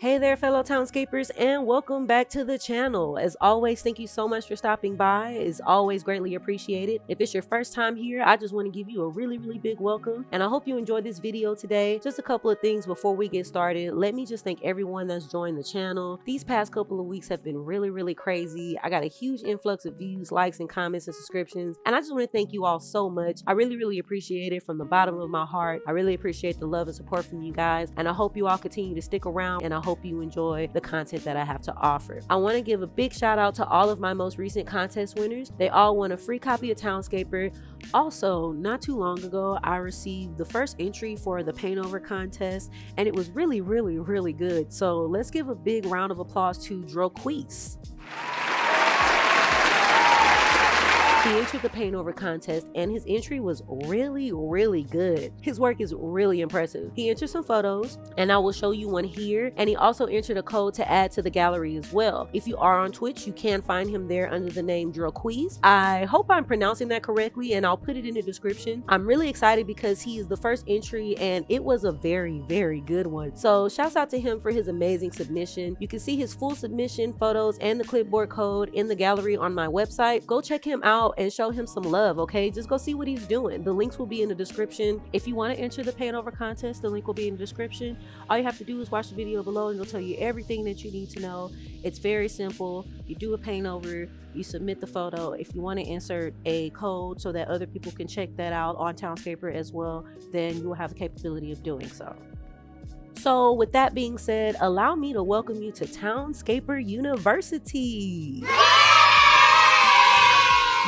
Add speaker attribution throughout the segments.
Speaker 1: Hey there, fellow Townscapers, and welcome back to the channel. As always, thank you so much for stopping by. It's always greatly appreciated. If it's your first time here, I just want to give you a really big welcome, and I hope you enjoyed this video today. Just a couple of things before we get started. Let me just thank everyone that's joined the channel. These past couple of weeks have been really crazy. I got a huge influx of views, likes, and comments and subscriptions, and I just want to thank you all so much. I really appreciate it from the bottom of my heart. I really appreciate the love and support from you guys, and I hope you all continue to stick around, and I hope you enjoy the content that I have to offer. I want to give a big shout out to all of my most recent contest winners. They all won a free copy of Townscaper. Also, not too long ago, I received the first entry for the paint over contest, and it was really good. So let's give a big round of applause to Droquis. He entered the paint over contest, and his entry was really good. His work is really impressive. He entered some photos, and I will show you one here, and he also entered a code to add to the gallery as well. If you are on Twitch, you can find him there under the name Droquis. I hope I'm pronouncing that correctly, and I'll put it in the description. I'm really excited because he is the first entry, and it was a very good one. So shouts out to him for his amazing submission. You can see his full submission photos and the clipboard code in the gallery on my website. Go check him out and show him some love, okay? Just go see what he's doing. The links will be in the description. If you want to enter the paint over contest, the link will be in the description. All you have to do is watch the video below, and it'll tell you everything that you need to know. It's very simple. You do a paint over, you submit the photo. If you want to insert a code so that other people can check that out on Townscaper as well, then you will have the capability of doing so. So with that being said, allow me to welcome you to Townscaper University.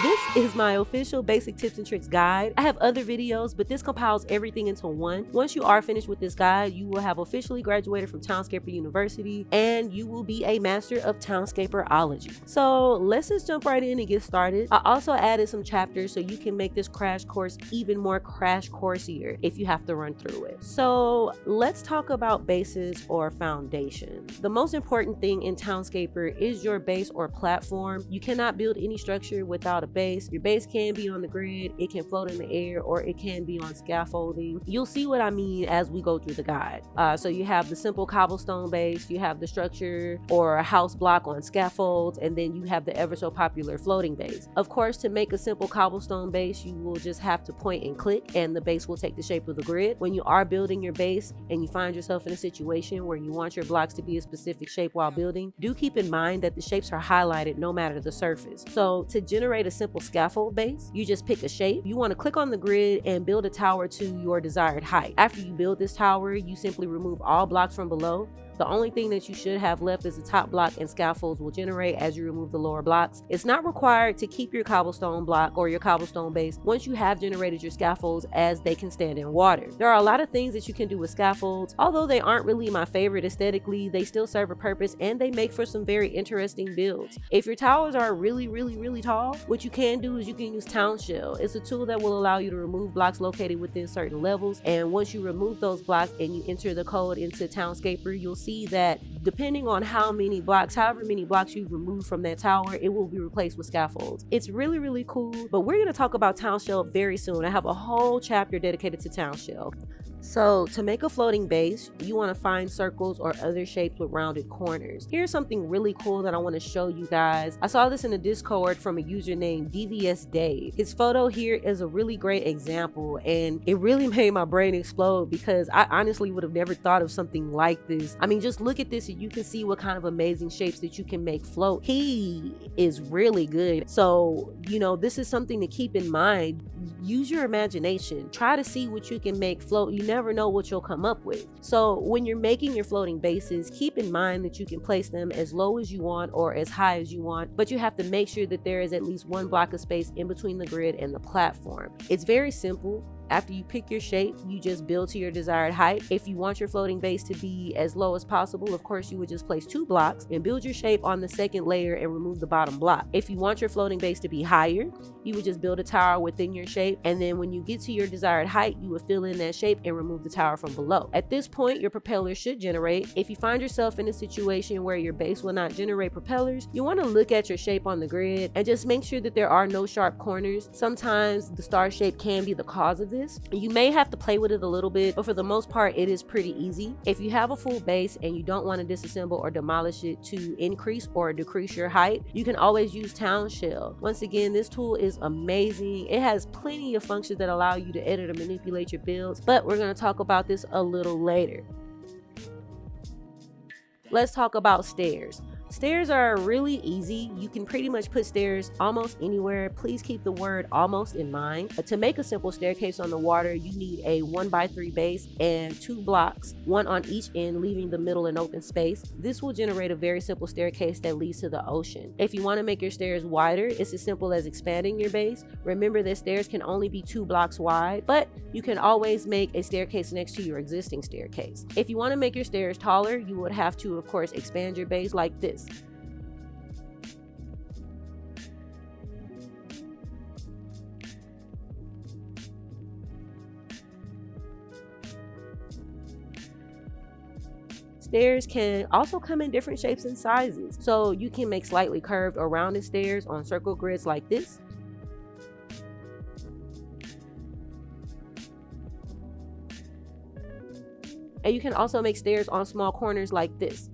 Speaker 1: This is my official basic tips and tricks guide. I have other videos, but this compiles everything into one. Once you are finished with this guide, you will have officially graduated from Townscaper University, and you will be a master of Townscaperology. So let's just jump right in and get started. I also added some chapters so you can make this crash course even more crash coursier if you have to run through it. So let's talk about bases or foundation. The most important thing in Townscaper is your base or platform. You cannot build any structure without a base. Your base can be on the grid, it can float in the air, or it can be on scaffolding. You'll see what I mean as we go through the guide. So you have the simple cobblestone base, you have the structure or a house block on scaffolds, and then you have the ever so popular floating base. Of course, to make a simple cobblestone base, you will just have to point and click, and the base will take the shape of the grid. When you are building your base and you find yourself in a situation where you want your blocks to be a specific shape while building, do keep in mind that the shapes are highlighted no matter the surface. So to generate a simple scaffold base, you just pick a shape. You want to click on the grid and build a tower to your desired height. After you build this tower, you simply remove all blocks from below. The only thing that you should have left is the top block, and scaffolds will generate as you remove the lower blocks. It's not required to keep your cobblestone block or your cobblestone base once you have generated your scaffolds, as they can stand in water. There are a lot of things that you can do with scaffolds. Although they aren't really my favorite aesthetically, they still serve a purpose, and they make for some very interesting builds. If your towers are really tall, what you can do is you can use Townshell. It's a tool that will allow you to remove blocks located within certain levels, and once you remove those blocks and you enter the code into Townscaper, you'll see that depending on however many blocks you remove from that tower, it will be replaced with scaffolds. It's really cool, but we're going to talk about Townshell very soon. I have a whole chapter dedicated to Townshell. So to make a floating base, you want to find circles or other shapes with rounded corners. Here's something really cool that I want to show you guys. I saw this in a Discord from a user named DVS Dave. His photo here is a really great example, and it really made my brain explode because I honestly would have never thought of something like this. I mean, just look at this and you can see what kind of amazing shapes that you can make float. He is really good. So, you know, this is something to keep in mind. Use your imagination. Try to see what you can make float. You never know what you'll come up with. So when you're making your floating bases, keep in mind that you can place them as low as you want or as high as you want, but you have to make sure that there is at least one block of space in between the grid and the platform. It's very simple. After you pick your shape, you just build to your desired height. If you want your floating base to be as low as possible, of course, you would just place 2 blocks and build your shape on the second layer and remove the bottom block. If you want your floating base to be higher, you would just build a tower within your shape, and then when you get to your desired height, you would fill in that shape and remove the tower from below. At this point, your propellers should generate. If you find yourself in a situation where your base will not generate propellers, you want to look at your shape on the grid and just make sure that there are no sharp corners. Sometimes the star shape can be the cause of this. You may have to play with it a little bit, but for the most part, it is pretty easy. If you have a full base and you don't want to disassemble or demolish it to increase or decrease your height, you can always use Townshell. Once again, this tool is amazing. It has plenty of functions that allow you to edit and manipulate your builds, but we're going to talk about this a little later. Let's talk about stairs. Stairs are really easy. You can pretty much put stairs almost anywhere. Please keep the word almost in mind. To make a simple staircase on the water, you need a 1x3 base and 2 blocks, one on each end, leaving the middle an open space. This will generate a very simple staircase that leads to the ocean. If you want to make your stairs wider, it's as simple as expanding your base. Remember that stairs can only be 2 blocks wide, but you can always make a staircase next to your existing staircase. If you want to make your stairs taller, you would have to, of course, expand your base like this. Stairs can also come in different shapes and sizes, so you can make slightly curved or rounded stairs on circle grids like this. And you can also make stairs on small corners like this.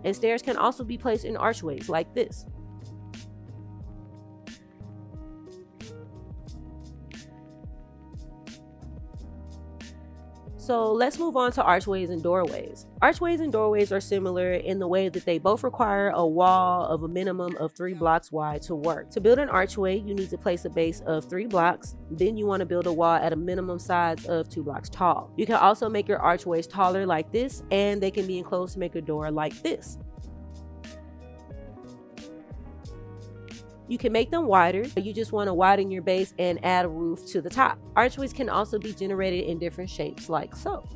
Speaker 1: And stairs can also be placed in archways like this. So let's move on to archways and doorways. Archways and doorways are similar in the way that they both require a wall of a minimum of 3 blocks wide to work. To build an archway, you need to place a base of 3 blocks. Then you want to build a wall at a minimum size of 2 blocks tall. You can also make your archways taller like this, and they can be enclosed to make a door like this. You can make them wider, but you just want to widen your base and add a roof to the top. Archways can also be generated in different shapes like so.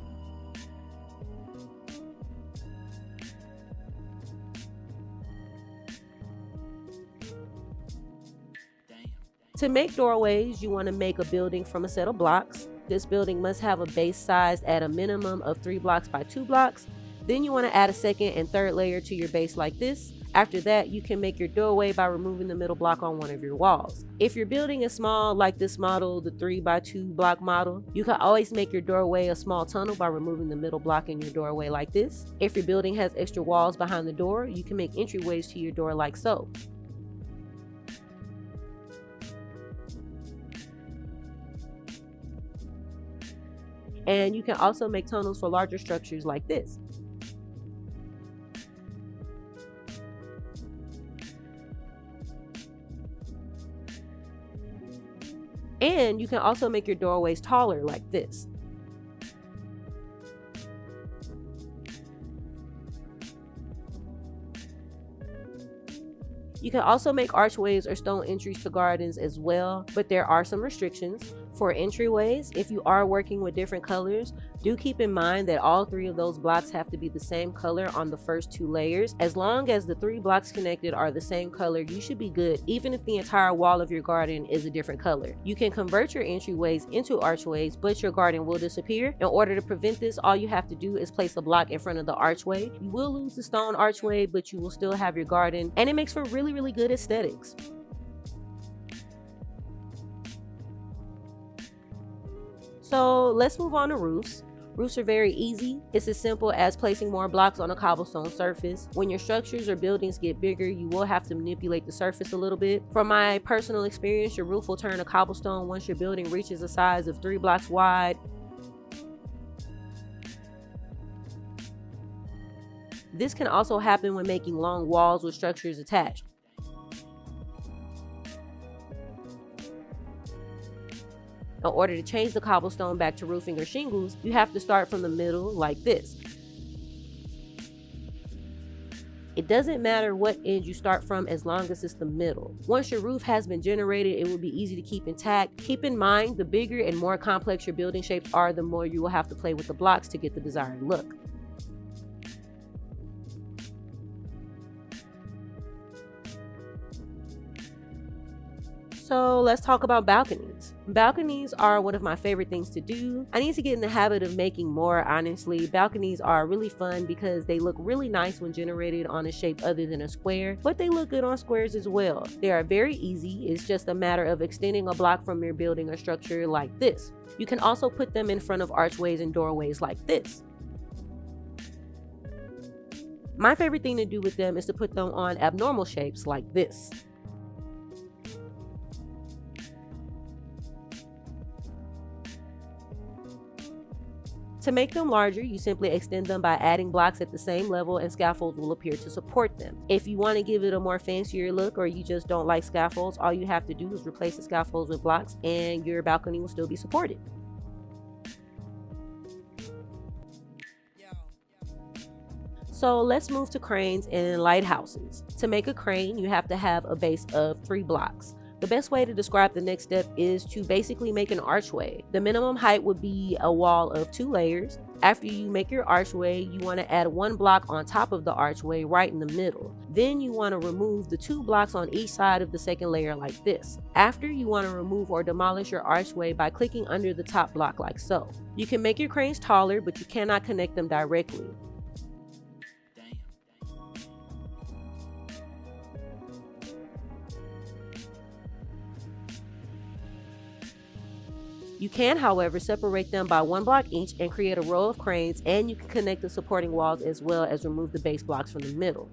Speaker 1: To make doorways, you want to make a building from a set of blocks. This building must have a base size at a minimum of 3 blocks by 2 blocks. Then you want to add a second and third layer to your base like this. After that, you can make your doorway by removing the middle block on one of your walls. If your building is small, like this model, the 3x2 block model, you can always make your doorway a small tunnel by removing the middle block in your doorway like this. If your building has extra walls behind the door, you can make entryways to your door like so. And you can also make tunnels for larger structures like this. And you can also make your doorways taller like this. You can also make archways or stone entries to gardens as well, but there are some restrictions. For entryways, if you are working with different colors, do keep in mind that all 3 of those blocks have to be the same color on the first 2 layers. As long as the 3 blocks connected are the same color, you should be good, even if the entire wall of your garden is a different color. You can convert your entryways into archways, but your garden will disappear. In order to prevent this, all you have to do is place a block in front of the archway. You will lose the stone archway, but you will still have your garden, and it makes for really good aesthetics. So let's move on to roofs. Roofs are very easy. It's as simple as placing more blocks on a cobblestone surface. When your structures or buildings get bigger, you will have to manipulate the surface a little bit. From my personal experience, your roof will turn to cobblestone once your building reaches a size of 3 blocks wide. This can also happen when making long walls with structures attached. In order to change the cobblestone back to roofing or shingles, you have to start from the middle like this. It doesn't matter what end you start from as long as it's the middle. Once your roof has been generated, it will be easy to keep intact. Keep in mind, the bigger and more complex your building shapes are, the more you will have to play with the blocks to get the desired look. So let's talk about balconies. Balconies are one of my favorite things to do. I need to get in the habit of making more, honestly. Balconies are really fun because they look really nice when generated on a shape other than a square, but they look good on squares as well. They are very easy. It's just a matter of extending a block from your building or structure like this. You can also put them in front of archways and doorways like this. My favorite thing to do with them is to put them on abnormal shapes like this. To make them larger, you simply extend them by adding blocks at the same level and scaffolds will appear to support them. If you want to give it a more fancier look or you just don't like scaffolds, all you have to do is replace the scaffolds with blocks and your balcony will still be supported. So let's move to cranes and lighthouses. To make a crane, you have to have a base of 3 blocks. The best way to describe the next step is to basically make an archway. The minimum height would be a wall of 2 layers. After you make your archway, you want to add 1 block on top of the archway right in the middle. Then you want to remove the 2 blocks on each side of the second layer like this. After, you want to remove or demolish your archway by clicking under the top block like so. You can make your cranes taller, but you cannot connect them directly. You can, however, separate them by 1 block each and create a row of cranes, and you can connect the supporting walls as well as remove the base blocks from the middle.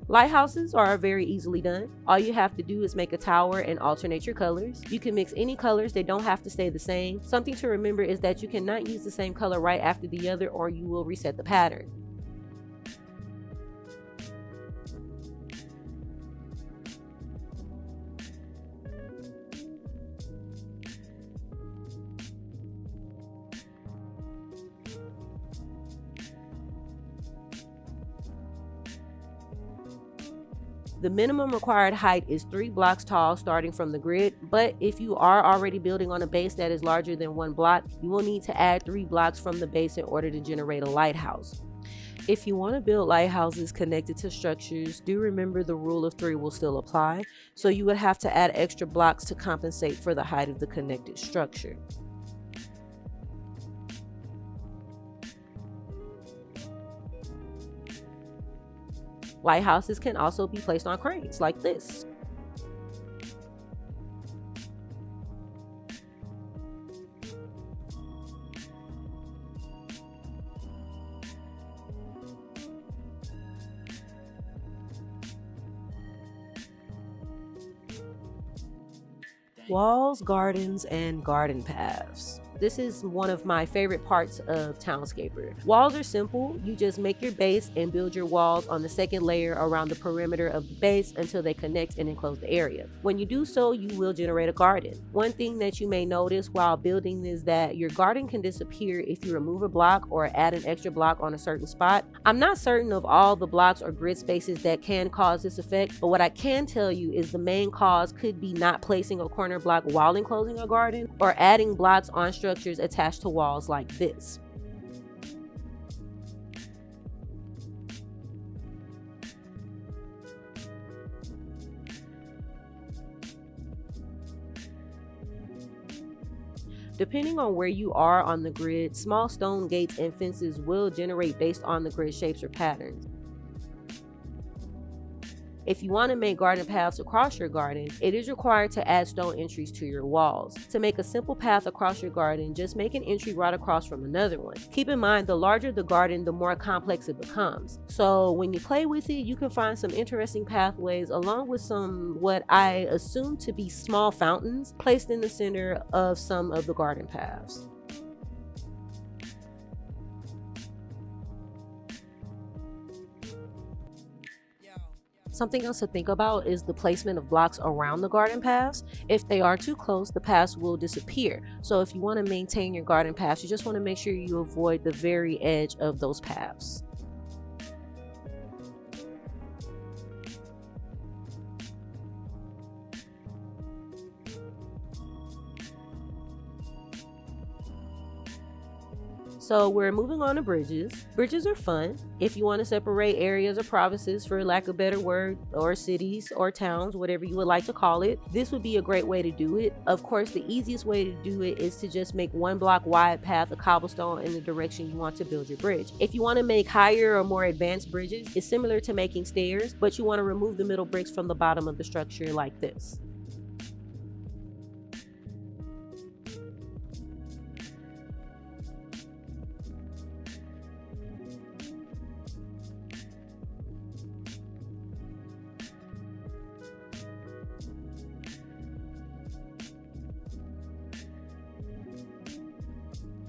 Speaker 1: Lighthouses are very easily done. All you have to do is make a tower and alternate your colors. You can mix any colors, they don't have to stay the same. Something to remember is that you cannot use the same color right after the other or you will reset the pattern. The minimum required height is 3 blocks tall starting from the grid, but if you are already building on a base that is larger than 1 block, you will need to add 3 blocks from the base in order to generate a lighthouse. If you want to build lighthouses connected to structures, do remember the rule of 3 will still apply, so you would have to add extra blocks to compensate for the height of the connected structure. Lighthouses can also be placed on cranes like this. Walls, gardens, and garden paths. This is one of my favorite parts of Townscaper. Walls are simple. You just make your base and build your walls on the second layer around the perimeter of the base until they connect and enclose the area. When you do so, you will generate a garden. One thing that you may notice while building is that your garden can disappear if you remove a block or add an extra block on a certain spot. I'm not certain of all the blocks or grid spaces that can cause this effect, but what I can tell you is the main cause could be not placing a corner block while enclosing a garden or adding blocks on structures attached to walls like this. Depending on where you are on the grid, small stone gates and fences will generate based on the grid shapes or patterns. If you want to make garden paths across your garden, it is required to add stone entries to your walls. To make a simple path across your garden, just make an entry right across from another one. Keep in mind, the larger the garden, the more complex it becomes. So when you play with it, you can find some interesting pathways along with some what I assume to be small fountains placed in the center of some of the garden paths. Something else to think about is the placement of blocks around the garden paths. If they are too close, the paths will disappear. So if you want to maintain your garden paths, you just want to make sure you avoid the very edge of those paths. So we're moving on to bridges. Bridges are fun. If you want to separate areas or provinces, for lack of a better word, or cities or towns, whatever you would like to call it, this would be a great way to do it. Of course, the easiest way to do it is to just make one block wide path of cobblestone in the direction you want to build your bridge. If you want to make higher or more advanced bridges, it's similar to making stairs, but you want to remove the middle bricks from the bottom of the structure like this.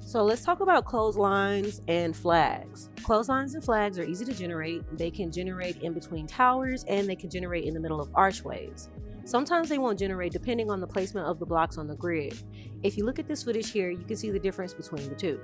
Speaker 1: So let's talk about clotheslines and flags. Clotheslines and flags are easy to generate. They can generate in between towers and they can generate in the middle of archways. Sometimes they won't generate depending on the placement of the blocks on the grid. If you look at this footage here, you can see the difference between the two.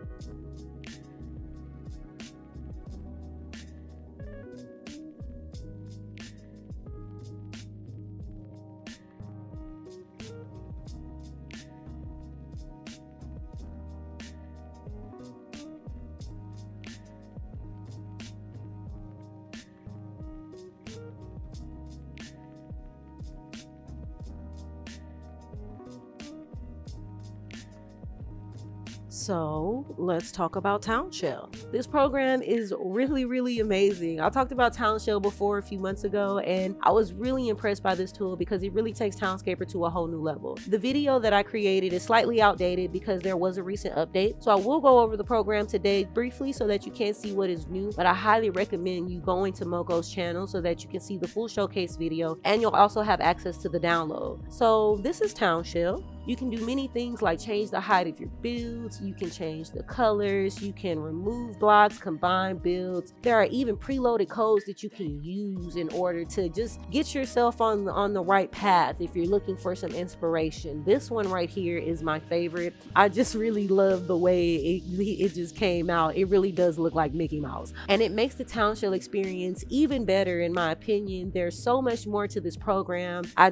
Speaker 1: So let's talk about Townshell. This program is really amazing. I talked about Townshell before a few months ago, and I was really impressed by this tool because it really takes Townscaper to a whole new level. The video that I created is slightly outdated because there was a recent update, so I will go over the program today briefly so that you can see what is new, but I highly recommend you going to MokoJ's channel so that you can see the full showcase video, and you'll also have access to the download. So this is Townshell. You can do many things like change the height of your builds, you can change the colors, you can remove blocks, combine builds. There are even preloaded codes that you can use in order to just get yourself on the right path if you're looking for some inspiration. This one right here is my favorite. I just really love the way it just came out. It really does look like Mickey Mouse. And it makes the Townshell experience even better in my opinion. There's so much more to this program. I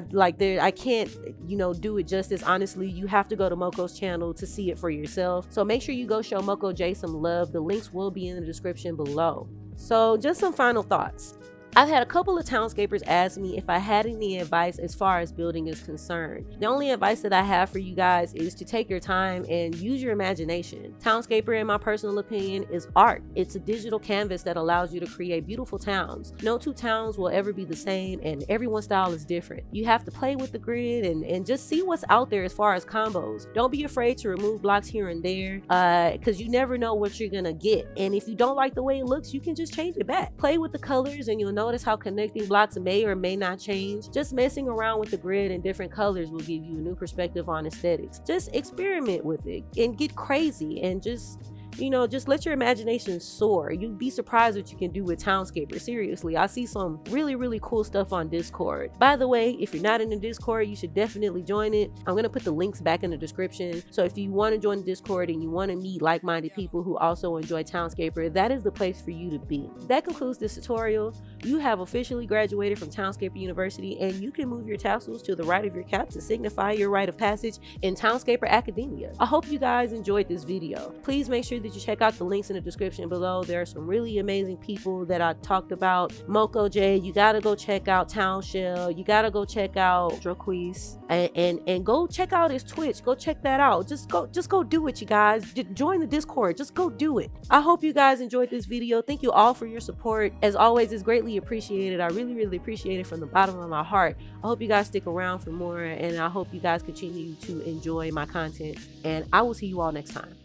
Speaker 1: can't, do it justice. Honestly, you have to go to MokoJ's channel to see it for yourself. So make sure you go show MokoJ some love. The links will be in the description below. So just some final thoughts. I've had a couple of townscapers ask me if I had any advice as far as building is concerned. The only advice that I have for you guys is to take your time and use your imagination. Townscaper, in my personal opinion, is art. It's a digital canvas that allows you to create beautiful towns. No two towns will ever be the same, and everyone's style is different. You have to play with the grid and just see what's out there as far as combos. Don't be afraid to remove blocks here and there because you never know what you're gonna get. And if you don't like the way it looks, you can just change it back. Play with the colors and you'll notice how connecting blocks may or may not change. Just messing around with the grid and different colors will give you a new perspective on aesthetics. Just experiment with it and get crazy and just let your imagination soar. You'd be surprised what you can do with Townscaper. Seriously, I see some really cool stuff on Discord. By the way, if you're not in the Discord, you should definitely join it. I'm gonna put the links back in the description. So if you want to join the Discord and you want to meet like-minded people who also enjoy Townscaper, that is the place for you to be. That concludes this tutorial. You have officially graduated from Townscaper University, and you can move your tassels to the right of your cap to signify your rite of passage in Townscaper Academia. I hope you guys enjoyed this video. Please make sure that you check out the links in the description below. There are some really amazing people that I talked about. MokoJ, you gotta go check out Townshell. You gotta go check out Droquis and go check out his Twitch. Go check that out. Just go do it, you guys. Join the Discord. Just go do it. I hope you guys enjoyed this video. Thank you all for your support. As always, it's greatly appreciated. I really appreciate it from the bottom of my heart. I hope you guys stick around for more, and I hope you guys continue to enjoy my content, and I will see you all next time.